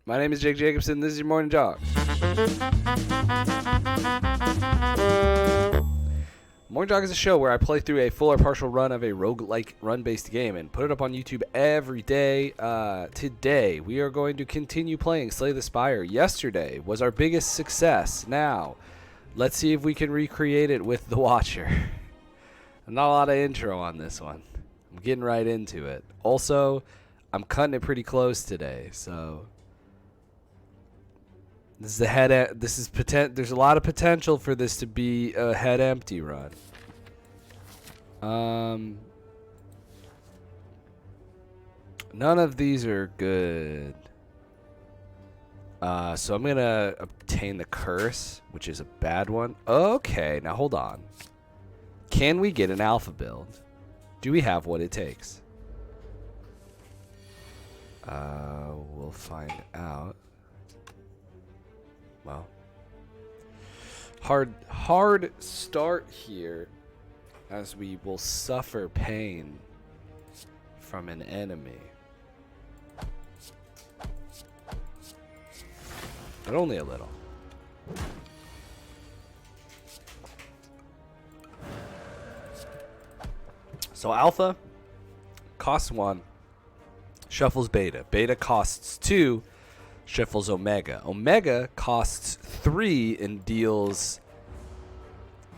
My name is Jake Jacobson. This is your morning jog. Morning Jog is a show where I play through a full or partial run of a roguelike run-based game and put it up on YouTube every day. Today, we are going to continue playing Slay the Spire. Yesterday was our biggest success. Now, let's see if we can recreate it with the Watcher. Not a lot of intro on this one. I'm getting right into it. Also, I'm cutting it pretty close today, so this is there's a lot of potential for this to be a head empty run. None of these are good. So I'm gonna obtain the curse, which is a bad one. Okay, now hold on. Can we get an alpha build? Do we have what it takes? We'll find out. Well, hard start here, as we will suffer pain from an enemy. But only a little. So alpha costs 1, shuffles beta. Beta costs 2, shuffles omega. Omega costs 3 and deals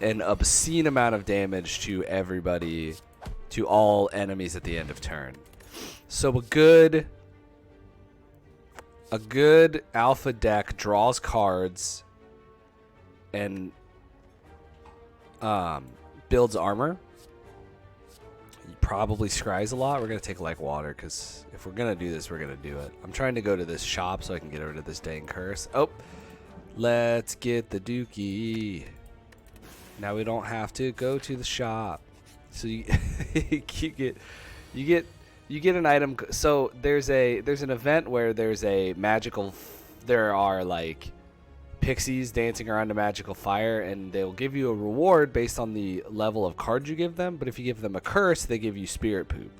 an obscene amount of damage to everybody, to all enemies at the end of turn. So a good alpha deck draws cards and builds armor. Probably scries a lot. We're going to take like water, because if we're going to do this, we're going to do it. I'm trying to go to this shop so I can get rid of this dang curse. Oh, let's get the dookie. Now we don't have to go to the shop. So you get an item. So there's an event where there's a magical, there are like pixies dancing around a magical fire, and they'll give you a reward based on the level of cards you give them. But if you give them a curse, they give you spirit poop.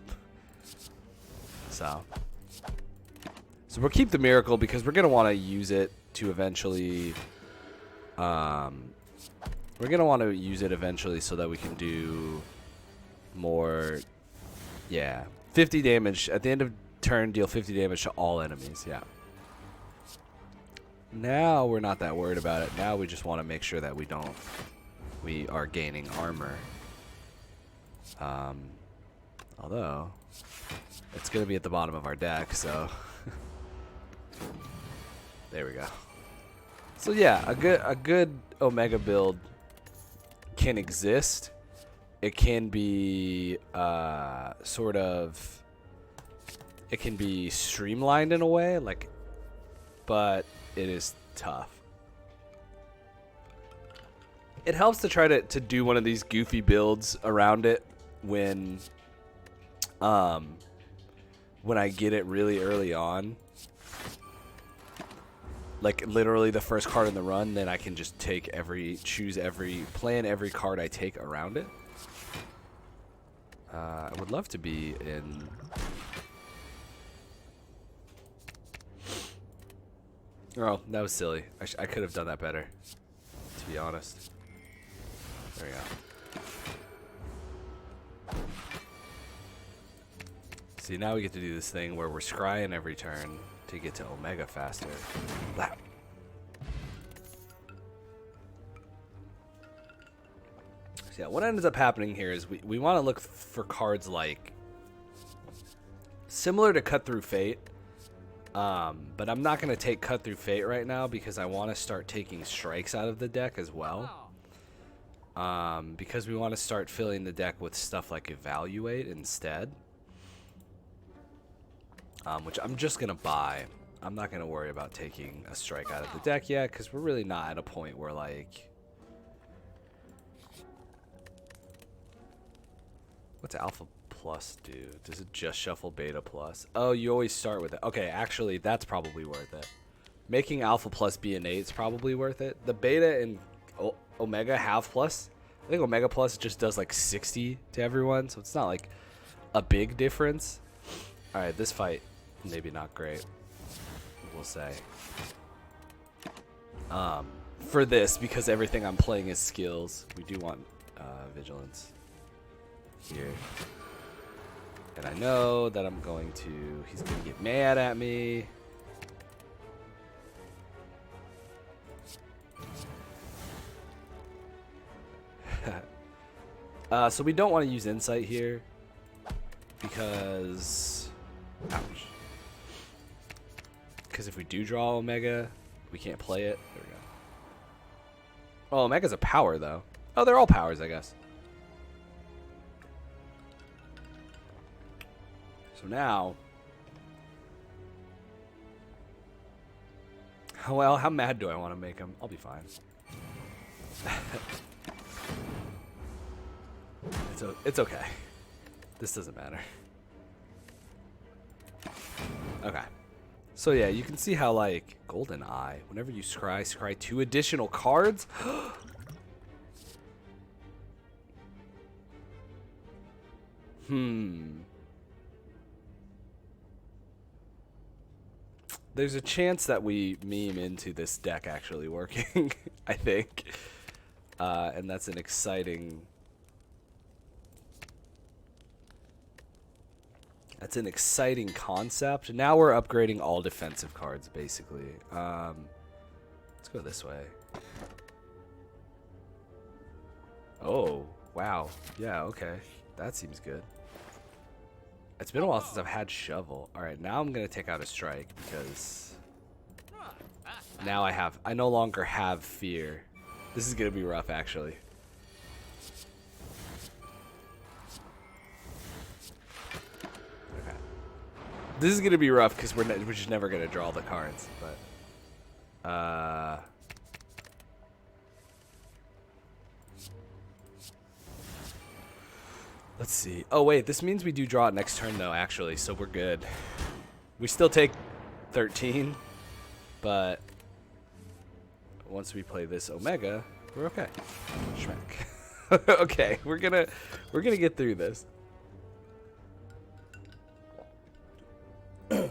So we'll keep the miracle because we're gonna want to use it to eventually. We're gonna want to use it eventually so that we can do more. Yeah, 50 damage at the end of turn. Deal 50 damage to all enemies. Yeah. Now we're not that worried about it. Now we just want to make sure that we are gaining armor. Although it's going to be at the bottom of our deck, so there we go. So yeah, a good omega build can exist. It can be it can be streamlined in a way, like, but it is tough. It helps to try to do one of these goofy builds around it when I get it really early on. Like literally the first card in the run, then I can just plan every card I take around it. I would love to be in. Oh, that was silly. I could have done that better, to be honest. There we go. See, now we get to do this thing where we're scrying every turn to get to omega faster. Wow. So yeah, what ends up happening here is we want to look for cards like similar to Cut Through Fate. But I'm not going to take Cut Through Fate right now because I want to start taking strikes out of the deck as well. Because we want to start filling the deck with stuff like Evaluate instead. Which I'm just going to buy. I'm not going to worry about taking a strike out of the deck yet because we're really not at a point where like... What's Alpha Plus do? Does it just shuffle Beta Plus? Oh, you always start with it. Okay, actually, that's probably worth it. Making Alpha Plus be innate is probably worth it. The Beta and Omega have Plus. I think Omega Plus just does like 60 to everyone, so it's not like a big difference. All right, this fight, maybe not great. we'll say. For this, because everything I'm playing is skills, we do want vigilance here. And I know that he's going to get mad at me. So we don't want to use insight here because, ouch. Because if we do draw Omega, we can't play it. There we go. Oh, Omega's a power though. Oh, they're all powers, I guess. So now, well, how mad do I want to make him? I'll be fine. It's okay. This doesn't matter. Okay. So yeah, you can see how like Golden Eye, whenever you scry 2 additional cards. There's a chance that we meme into this deck actually working, I think. And that's an exciting... That's an exciting concept. Now we're upgrading all defensive cards, basically. Let's go this way. Oh, wow. Yeah, okay. That seems good. It's been a while since I've had Shovel. Alright, now I'm going to take out a Strike because now I no longer have Fear. This is going to be rough, actually. Okay. This is going to be rough because we're just never going to draw the cards. But, let's see. Oh, wait. This means we do draw it next turn, though, actually. So we're good. We still take 13. But once we play this Omega, we're okay. Schmack. Okay. We're gonna get through this. I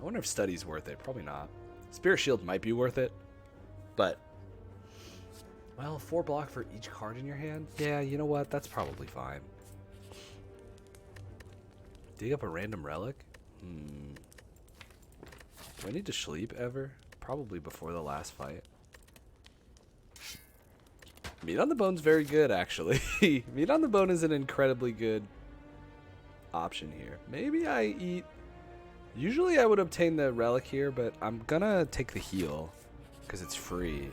wonder if Study's worth it. Probably not. Spirit Shield might be worth it. But... well, 4 block for each card in your hand? Yeah, you know what? That's probably fine. Dig up a random relic? Do I need to sleep ever? Probably before the last fight. Meat on the Bone's very good, actually. Meat on the Bone is an incredibly good option here. Maybe I eat... usually I would obtain the relic here, but I'm gonna take the heal because it's free.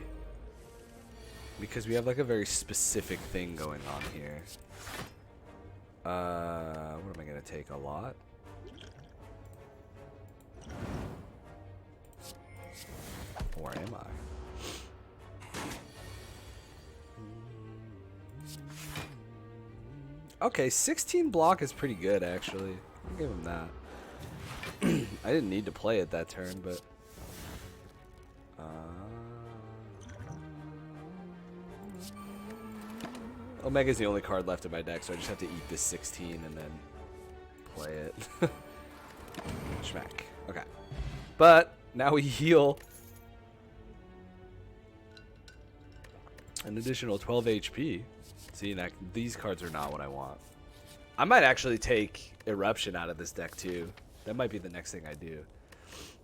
Because we have like a very specific thing going on here. What am I gonna take? A lot? Or am I? Okay, 16 block is pretty good actually. I'll give him that. I didn't need to play it that turn, but Omega's the only card left in my deck, so I just have to eat this 16 and then play it. Schmack. Okay. But now we heal an additional 12 HP. See, these cards are not what I want. I might actually take Eruption out of this deck too. That might be the next thing I do.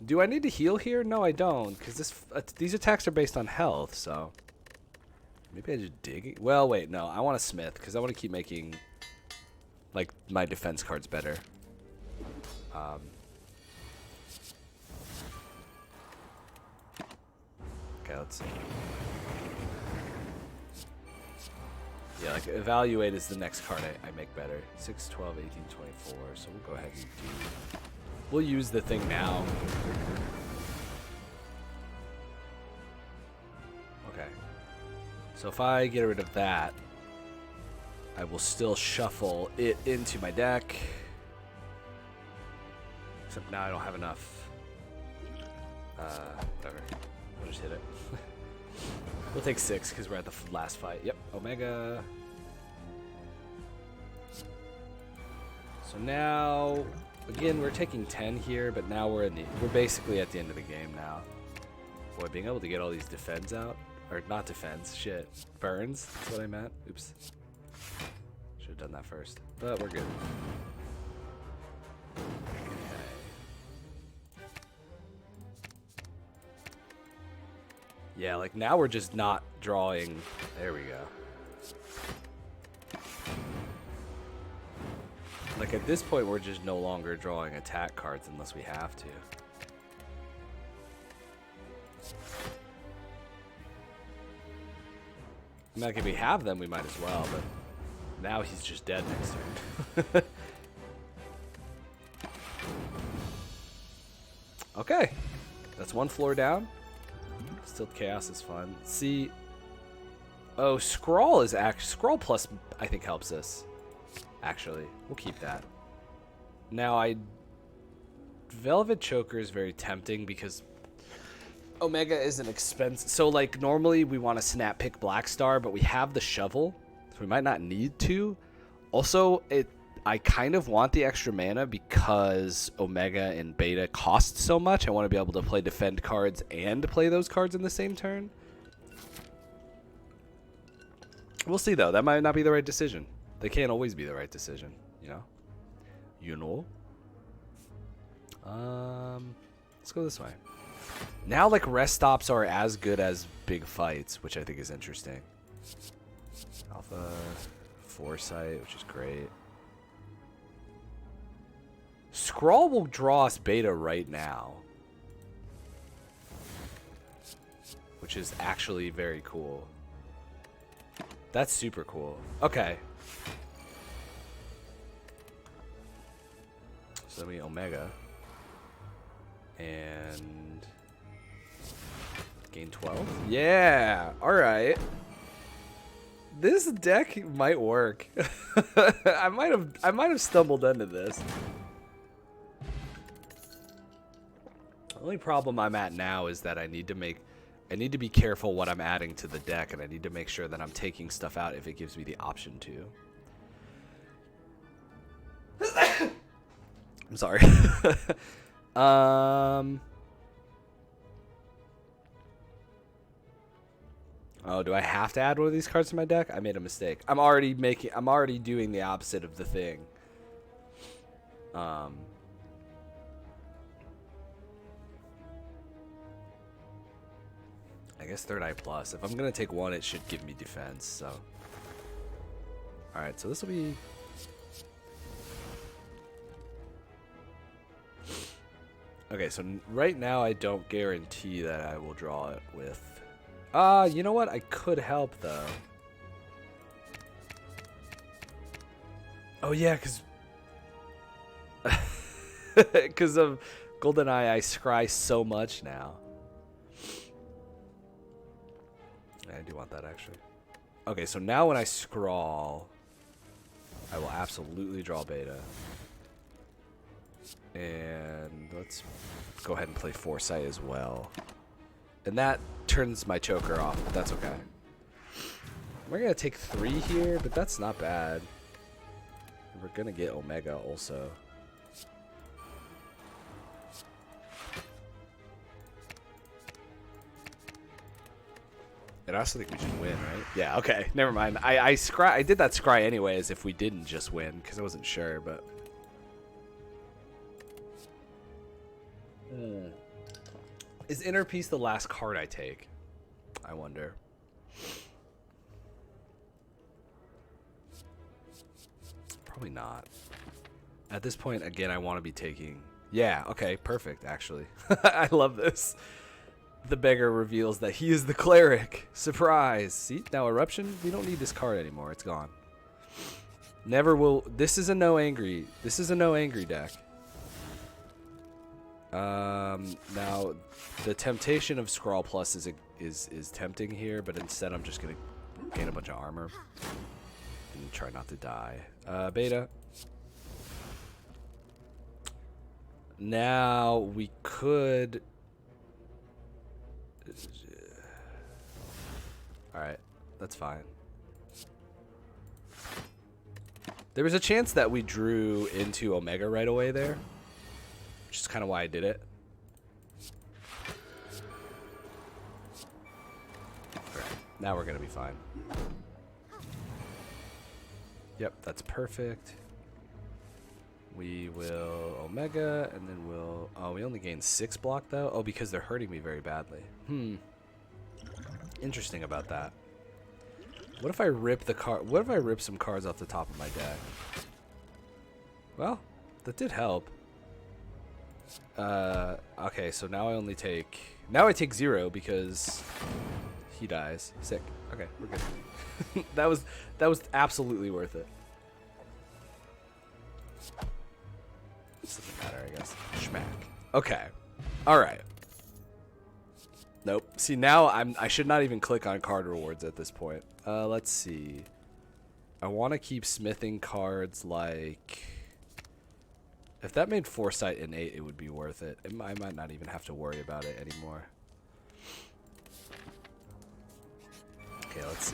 Do I need to heal here? No, I don't, because these attacks are based on health, so... maybe I just dig. Well, wait, no. I want a Smith because I want to keep making like my defense cards better. Okay, let's see. Yeah, like Evaluate is the next card I make better. 6, 12, 18, 24. So we'll go ahead and do. We'll use the thing now. Okay. So if I get rid of that, I will still shuffle it into my deck. Except now I don't have enough. Whatever. We'll just hit it. We'll take 6 because we're at the last fight. Yep, Omega. So now Again, we're taking 10 here, but now we're basically at the end of the game now. Boy, being able to get all these defends out, or not defends, shit, burns. That's what I meant. Oops. Should have done that first, but we're good. Yeah, like now we're just not drawing. There we go. Like at this point, we're just no longer drawing attack cards unless we have to. I mean, like if we have them, we might as well, but now he's just dead next turn. Okay, that's one floor down. Still chaos is fun. See, oh, Scrawl is Scrawl plus I think helps us. Actually, we'll keep that. Now Velvet Choker is very tempting because Omega is an expensive. So like normally we want to snap pick Black Star, but we have the shovel, so we might not need to. Also, I kind of want the extra mana because Omega and Beta cost so much. I want to be able to play defend cards and play those cards in the same turn. We'll see though. That might not be the right decision. They can't always be the right decision, you know? You know? Let's go this way. Now, like, rest stops are as good as big fights, which I think is interesting. Alpha, Foresight, which is great. Scrawl will draw us Beta right now, which is actually very cool. That's super cool. Okay. So then we Omega. And gain 12. Yeah. All right. This deck might work. I might have stumbled into this. The only problem I'm at now is that I need to be careful what I'm adding to the deck, and I need to make sure that I'm taking stuff out if it gives me the option to. I'm sorry. Oh, do I have to add one of these cards to my deck? I made a mistake. I'm already doing the opposite of the thing. I guess third eye plus. If I'm gonna take one, it should give me defense, so. Alright, so this will be. Okay, so right now I don't guarantee that I will draw it with. You know what? I could help though. Oh yeah, because of GoldenEye, I scry so much now. I do want that actually. Okay, so now when I scrawl, I will absolutely draw Beta. And let's go ahead and play Foresight as well. And that turns my choker off, but that's okay. We're going to take 3 here, but that's not bad. We're going to get Omega also. And I also think we should win, right? Yeah, okay, never mind. I did that scry anyways if we didn't just win, because I wasn't sure, but... Is Inner Peace the last card I take? I wonder. Probably not. At this point, again, I want to be taking... Yeah, okay, perfect, actually. I love this. The beggar reveals that he is the cleric. Surprise. See, now Eruption, we don't need this card anymore. It's gone. Never will... This is a no angry. This is a no angry deck. Now, the temptation of Scrawl Plus is tempting here, but instead I'm just going to gain a bunch of armor and try not to die. Beta. Now, we could... Alright, that's fine. There was a chance that we drew into Omega right away there. which is kind of why I did it. Alright, now we're going to be fine. Yep, that's perfect. We will Omega, and then we'll... Oh, we only gain 6 block, though? Oh, because they're hurting me very badly. Interesting about that. What if I rip the card? What if I rip some cards off the top of my deck? Well, that did help. Okay, so now I only take... Now I take 0 because he dies. Sick. Okay, we're good. that was absolutely worth it. Doesn't matter, I guess. Schmack. Okay. All right. Nope. See, now I should not even click on card rewards at this point. Let's see. I want to keep smithing cards like... If that made Foresight innate, it would be worth it. I might not even have to worry about it anymore. Okay, let's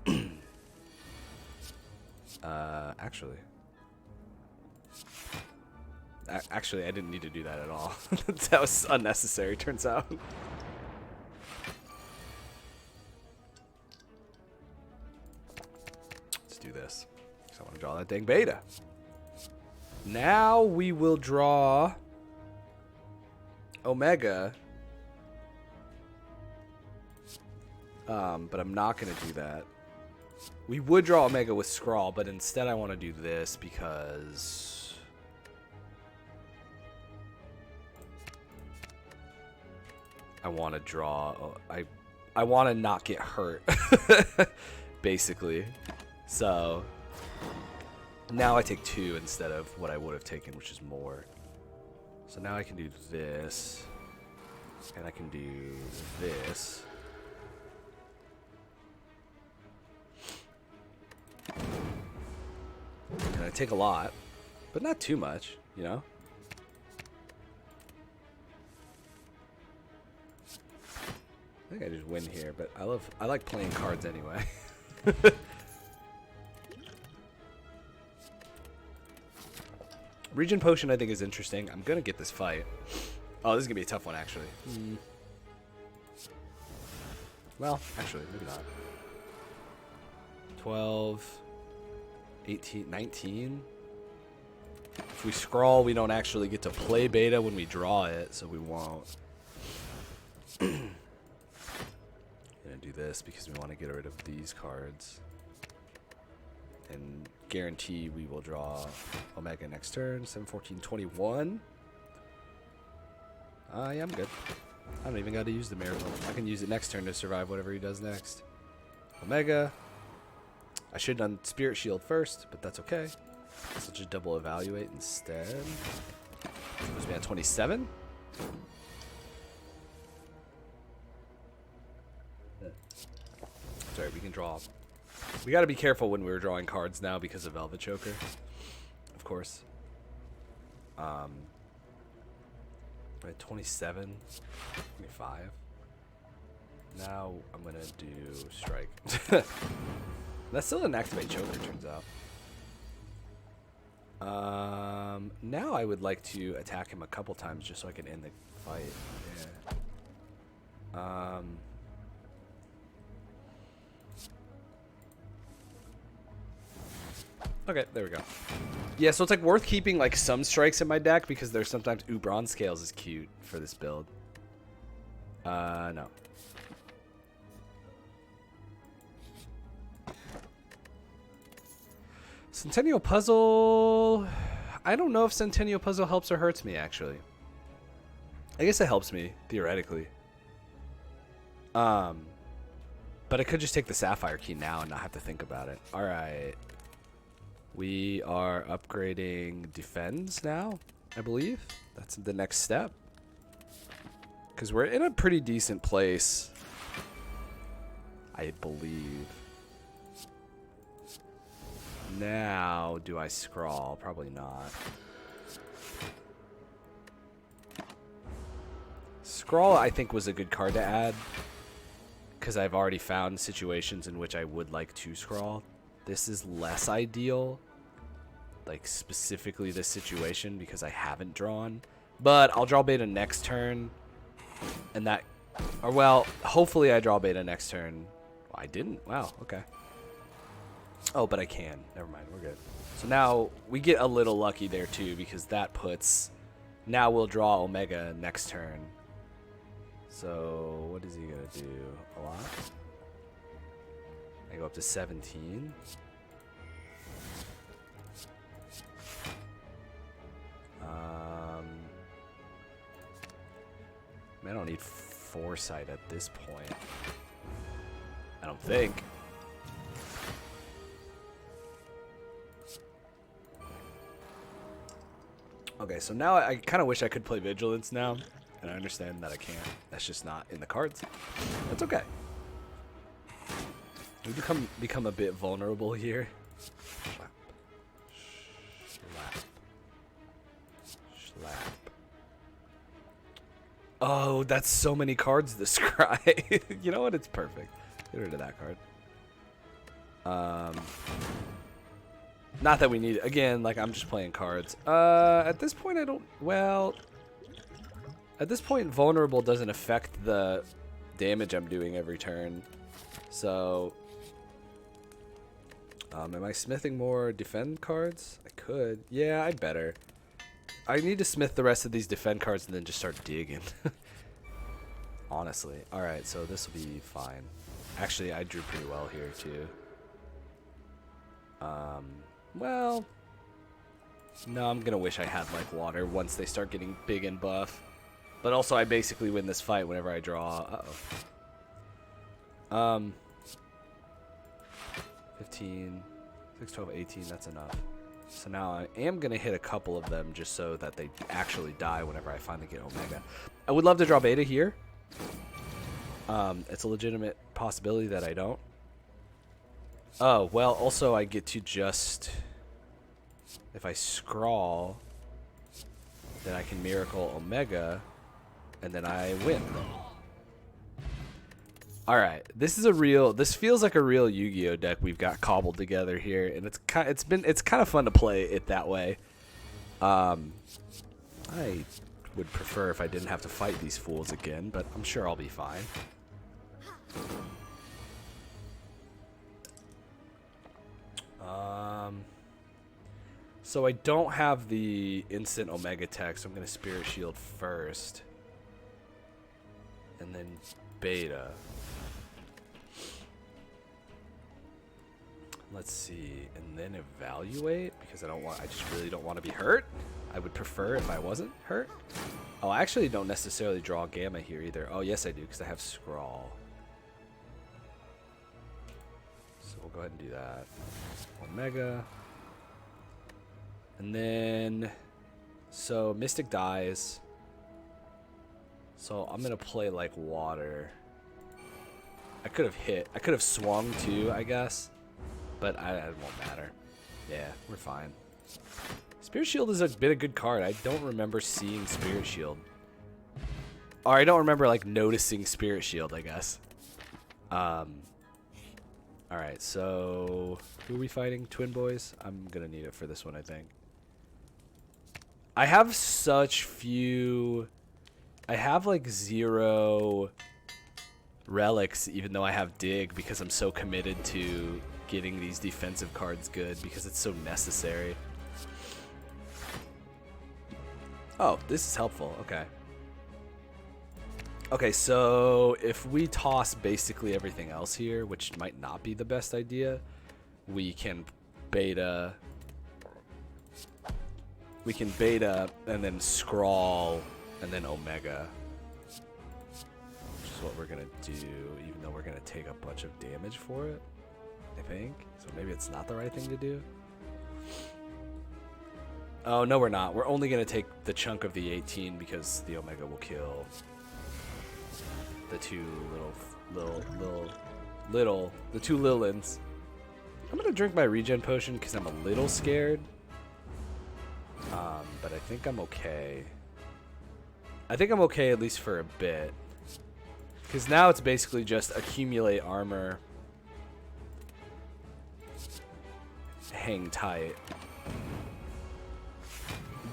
see. Actually, I didn't need to do that at all. That was unnecessary, turns out. Let's do this. Because I want to draw that dang beta. Now we will draw Omega. But I'm not going to do that. We would draw Omega with Scrawl, but instead I want to do this because... I want to draw... I want to not get hurt, basically. So... Now I take 2 instead of what I would have taken, which is more. So now I can do this. And I can do this. And I take a lot, but not too much, you know? I think I just win here, but I like playing cards anyway. Regen Potion I think is interesting. I'm gonna get this fight. Oh, this is gonna be a tough one actually. Well, actually, maybe not. 12, 18, 19. If we scroll, we don't actually get to play beta when we draw it, so we won't. Gonna do this because we want to get rid of these cards. And guarantee we will draw Omega next turn. 7, 14, 21. Yeah, I'm good. I don't even got to use the Miracle. I can use it next turn to survive whatever he does next. Omega. I should have done Spirit Shield first, but that's okay. So just double evaluate instead. Supposed to be at 27. Sorry, we can draw. We got to be careful when we're drawing cards now because of Velvet Choker, of course. At 27, 25. Now I'm gonna do Strike. That's still an Activate Choker, turns out. Now I would like to attack him a couple times just so I can end the fight. Yeah. Okay, there we go. Yeah, so it's like worth keeping like some strikes in my deck because there's sometimes Bronze Scales is cute for this build. No. Centennial Puzzle. I don't know if Centennial Puzzle helps or hurts me actually. I guess it helps me theoretically. But I could just take the Sapphire Key now and not have to think about it. All right. We are upgrading Defends now, I believe. That's the next step. Because we're in a pretty decent place, I believe. Now, do I scrawl? Probably not. Scrawl, I think, was a good card to add. Because I've already found situations in which I would like to scrawl. This is less ideal. Like, specifically this situation, because I haven't drawn. But I'll draw beta next turn. And that... Or, well, hopefully I draw beta next turn. Well, I didn't. Wow, okay. Oh, but I can. Never mind, we're good. So now we get a little lucky there, too, because that puts... Now we'll draw Omega next turn. So, what is he going to do? A lot? I go up to 17. I don't need foresight at this point. I don't think. Okay, so now I kind of wish I could play Vigilance now. And I understand that I can't. That's just not in the cards. That's okay. We become a bit vulnerable here. Slap. Slap. Slap. Oh, that's so many cards to scry. You know what? It's perfect. Get rid of that card. Not that we need it. Again, like, I'm just playing cards. At this point, I don't... Well... At this point, vulnerable doesn't affect the damage I'm doing every turn. So... am I smithing more defend cards? I could. Yeah, I better. I need to smith the rest of these defend cards and then just start digging. Honestly. Alright, so this will be fine. Actually, I drew pretty well here, too. Well... No, I'm gonna wish I had, like, water once they start getting big and buff. But also, I basically win this fight whenever I draw. Uh-oh. 15, 6, 12, 18, that's enough. So now I am going to hit a couple of them just so that they actually die whenever I finally get Omega. I would love to draw beta here. It's a legitimate possibility that I don't. Oh, well, also I get to just... If I scrawl, then I can Miracle Omega, and then I win. Alright, this feels like a real Yu-Gi-Oh deck we've got cobbled together here, and it's kind of fun to play it that way. I would prefer if I didn't have to fight these fools again, but I'm sure I'll be fine. So I don't have the instant Omega tech, so I'm going to Spirit Shield first. And then beta. Let's see, and then evaluate, because I just really don't want to be hurt. I would prefer if I wasn't hurt. Oh, I actually don't necessarily draw Gamma here either. Oh, yes I do, because I have Scrawl. So we'll go ahead and do that. Omega. And then, so Mystic dies. So I'm going to play like water. I could have swung too, I guess. But it won't matter. Yeah, we're fine. Spirit Shield has been a good card. I don't remember seeing Spirit Shield. Or I don't remember, like, noticing Spirit Shield, I guess. Alright, so... Who are we fighting? Twin Boys? I'm gonna need it for this one, I think. I have such few... I have, like, 0 relics, even though I have Dig, because I'm so committed to... getting these defensive cards good because it's so necessary. Oh, this is helpful. Okay. Okay, so if we toss basically everything else here, which might not be the best idea, we can beta. We can beta and then scrawl and then Omega. Which is what we're gonna do, even though we're gonna take a bunch of damage for it. I think. So maybe it's not the right thing to do. Oh, no, we're not. We're only going to take the chunk of the 18 because the Omega will kill the two the two Lilins. I'm going to drink my regen potion because I'm a little scared. But I think I'm okay. I think I'm okay at least for a bit. Because now it's basically just accumulate armor. Hang tight.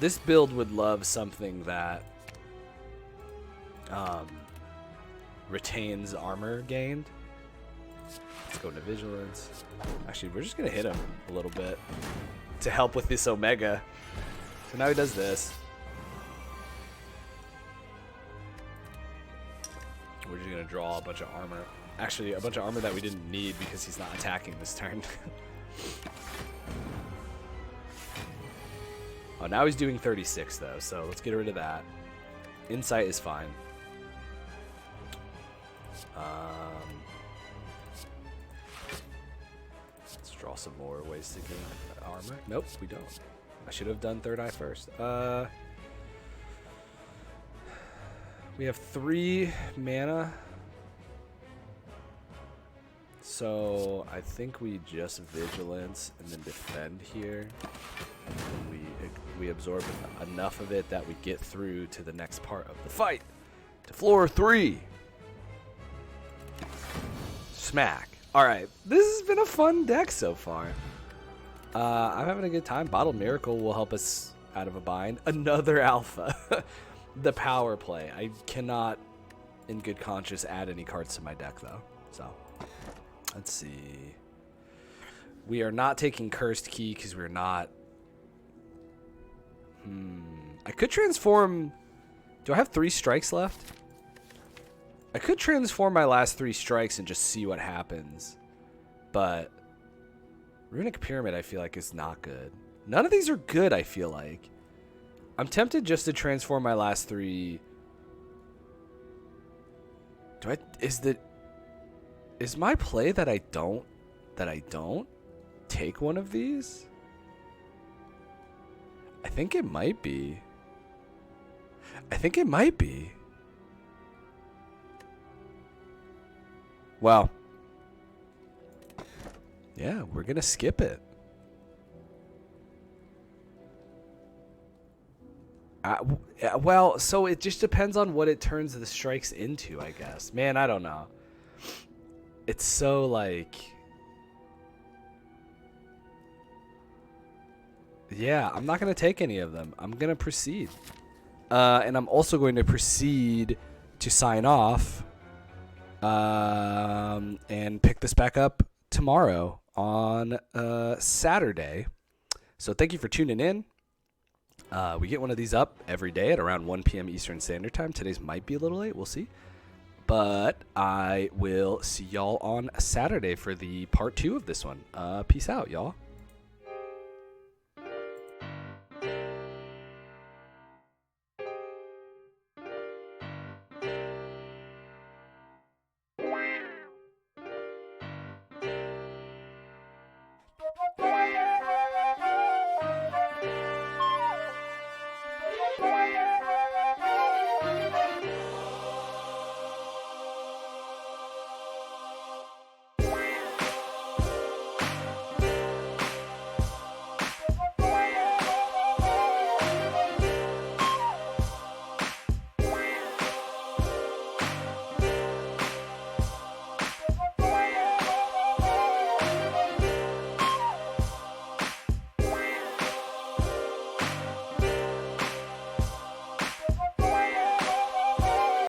This build would love something that retains armor gained. Let's go into vigilance. Actually, we're just gonna hit him a little bit to help with this Omega. So now he does this. We're just gonna draw a bunch of armor. Actually, a bunch of armor that we didn't need because he's not attacking this turn. Oh, now he's doing 36 though, so let's get rid of that. Insight is fine. Let's draw some more ways to gain armor. Nope, we don't. I should have done third eye first. We have 3 mana. So I think we just vigilance and then defend here. And then we absorb enough of it that we get through to the next part of the fight. To floor 3. Smack. Alright, this has been a fun deck so far. I'm having a good time. Bottled Miracle will help us out of a bind. Another alpha. The power play. I cannot, in good conscience, add any cards to my deck, though. So, let's see. We are not taking Cursed Key because we're not... I could transform... Do I have 3 strikes left? I could transform my last 3 strikes and just see what happens. But... Runic Pyramid, I feel like, is not good. None of these are good, I feel like. I'm tempted just to transform my last 3. Is my play that I don't take one of these? I think it might be. Well, yeah, we're gonna skip it. Well, so it just depends on what it turns the strikes into, I guess. Man, I don't know. It's so like... Yeah, I'm not going to take any of them. I'm going to proceed. And I'm also going to proceed to sign off and pick this back up tomorrow on Saturday. So thank you for tuning in. We get one of these up every day at around 1 p.m. Eastern Standard Time. Today's might be a little late. We'll see. But I will see y'all on Saturday for the part 2 of this one. Peace out, y'all.